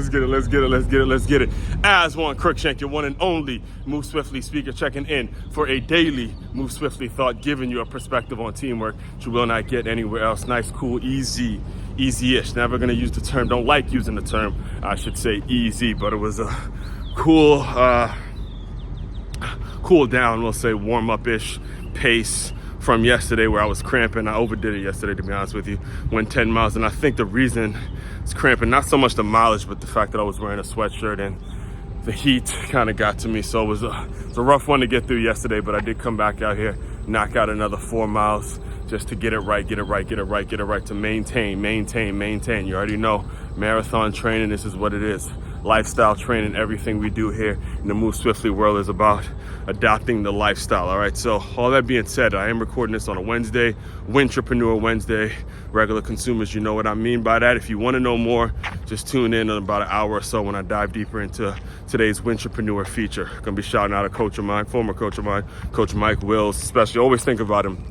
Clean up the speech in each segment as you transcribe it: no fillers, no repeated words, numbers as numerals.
Let's get it. As one Crookshank, your one and only Move Swiftly speaker, checking in for a daily Move Swiftly thought, giving you a perspective on teamwork that you will not get anywhere else. Nice, cool, easy-ish. Never gonna use the term, don't like using the term, I should say easy, but it was a cool down, we'll say warm-up-ish pace from yesterday where I was cramping. I overdid it yesterday, to be honest with you. Went 10 miles, and I think the reason it's cramping, not so much the mileage, but the fact that I was wearing a sweatshirt and the heat kind of got to me. So it was a rough one to get through yesterday, but I did come back out here, knock out another 4 miles just to get it right, to maintain. You already know, marathon training, this is what it is. Lifestyle training, everything we do here in the Move Swiftly world is about adopting the lifestyle. All right, so all that being said, I am recording this on a Wednesday, Wintrepreneur Wednesday. Regular consumers, you know what I mean by that. If you want to know more, just tune in about an hour or so when I dive deeper into today's Wintrepreneur feature. Gonna be shouting out a coach of mine, former coach of mine, Coach Mike Wills, especially. Always think about him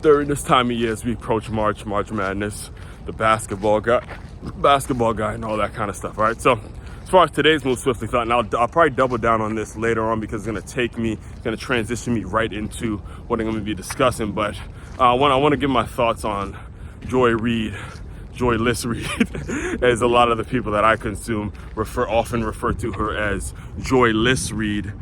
during this time of year as we approach March Madness, the basketball guy and all that kind of stuff. All right, so as far as today's Move Swiftly thought, and I'll probably double down on this later on because it's going to transition me right into what I'm going to be discussing. But I want to give my thoughts on Joy Reid, Joyless Reid, as a lot of the people that I consume often refer to her as Joyless Reid.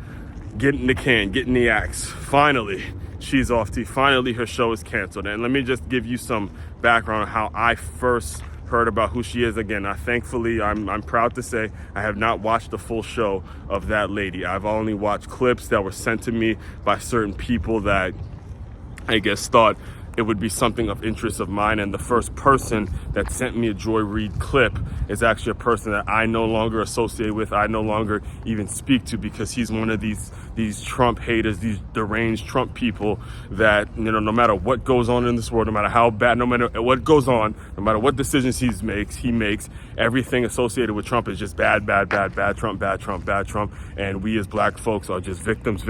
Getting the can, getting the axe. Finally, she's off TV. Finally, her show is canceled. And let me just give you some background on how I first heard about who she is. Again, I'm proud to say I have not watched the full show of that lady. I've only watched clips that were sent to me by certain people that I guess thought it would be something of interest of mine. And the first person that sent me a Joy Reid clip is actually a person that I no longer associate with, I no longer even speak to, because he's one of these Trump haters, these deranged Trump people that, you know, no matter what goes on in this world, no matter how bad, no matter what goes on, no matter what decisions he makes, everything associated with Trump is just bad Trump. And we as black folks are just victims.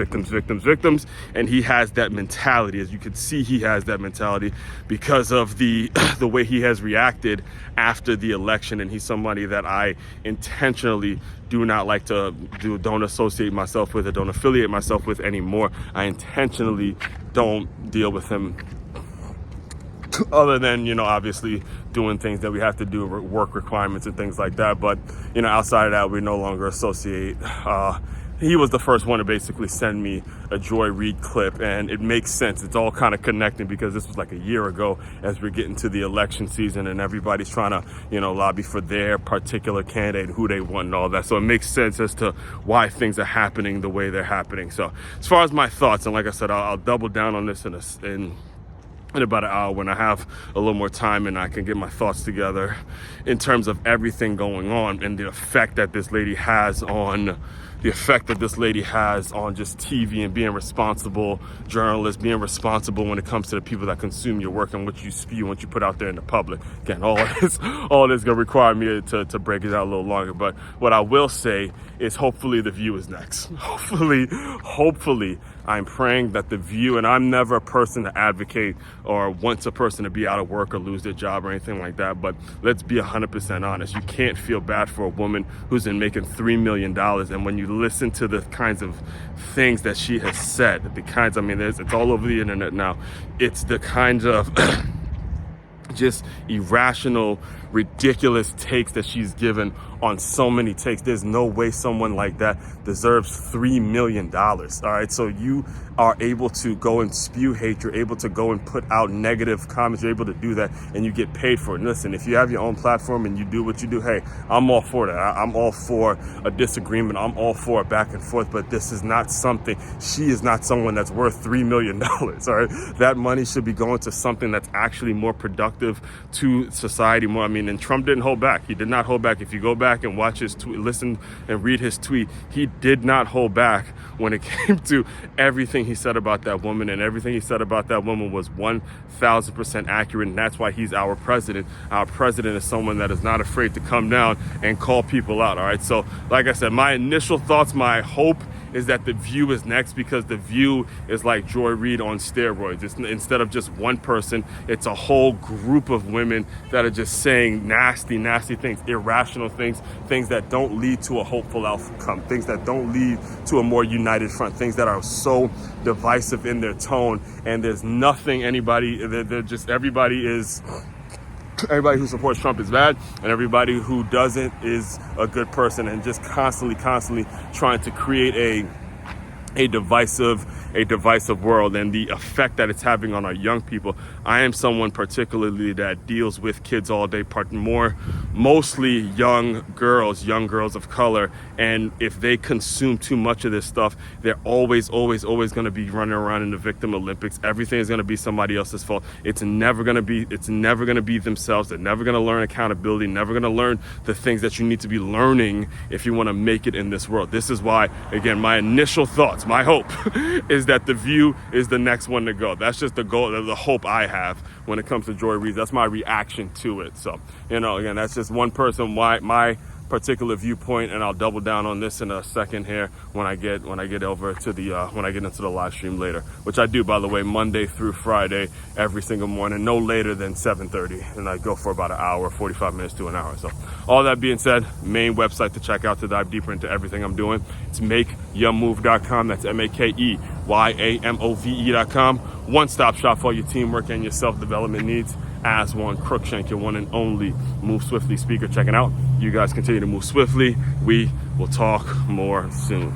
And he has that mentality. As you can see, he has that mentality because of the way he has reacted after the election. And he's somebody that I intentionally do not like to don't associate myself with, or don't affiliate myself with anymore. I intentionally don't deal with him, other than, you know, obviously doing things that we have to do, work requirements and things like that. But, you know, outside of that, we no longer associate. He was the first one to basically send me a Joy Reid clip, and it makes sense. It's all kind of connecting because this was like a year ago as we're getting to the election season and everybody's trying to, you know, lobby for their particular candidate, who they want and all that. So it makes sense as to why things are happening the way they're happening. So as far as my thoughts, and like I said, I'll double down on this in about an hour when I have a little more time and I can get my thoughts together in terms of everything going on and the effect that this lady has on just TV and being responsible journalists, being responsible when it comes to the people that consume your work and what you spew, what you put out there in the public. Again, all this gonna require me to break it out a little longer. But what I will say is hopefully The View is next. Hopefully, I'm praying that The View, and I'm never a person to advocate or wants a person to be out of work or lose their job or anything like that, but let's be 100% honest. You can't feel bad for a woman who's been making $3 million, and when you listen to the kinds of things that she has said, it's all over the internet now. It's the kinds of just irrational, ridiculous takes that she's given on so many takes. There's no way someone like that deserves $3 million. All right, so you are able to go and spew hate, you're able to go and put out negative comments, you're able to do that, and you get paid for it. And listen, if you have your own platform and you do what you do, hey, I'm all for that. I'm all for a disagreement, I'm all for a back and forth, but this is not she is not someone that's worth $3 million. All right, that money should be going to something that's actually more productive to society more. And Trump didn't hold back. He did not hold back. If you go back and watch his tweet, listen and read his tweet, he did not hold back when it came to everything he said about that woman, and everything he said about that woman was 1,000% accurate, and that's why he's our president. Our president is someone that is not afraid to come down and call people out. All right, so like I said, my initial thoughts, my hope is that The View is next, because The View is like Joy Reid on steroids. It's instead of just one person, it's a whole group of women that are just saying nasty, nasty things, irrational things, things that don't lead to a hopeful outcome, things that don't lead to a more united front, things that are so divisive in their tone. And there's nothing everybody who supports Trump is bad, and everybody who doesn't is a good person, and just constantly trying to create a divisive world, and the effect that it's having on our young people. I am someone particularly that deals with kids all day, mostly young girls of color, and if they consume too much of this stuff, they're always going to be running around in the victim Olympics. Everything is going to be somebody else's fault. It's never going to be themselves. They're never going to learn accountability, never going to learn the things that you need to be learning if you want to make it in this world. This is why, again, my initial thoughts, my hope is that The View is the next one to go. That's just the goal, the hope I have when it comes to Joy Reid. That's my reaction to it. So, again, that's just one person, my particular viewpoint, and I'll double down on this in a second here when I get over to when I get into the live stream later, which I do, by the way, Monday through Friday, every single morning, no later than 7:30, and I go for about an hour, 45 minutes to an hour. So all that being said, main website to check out to dive deeper into everything I'm doing, it's makeyourmove.com. That's makeyourmove.com. One-stop shop for your teamwork and your self-development needs. As one, Crookshank, your one and only Move Swiftly speaker, checking out. You guys continue to move swiftly. We will talk more soon.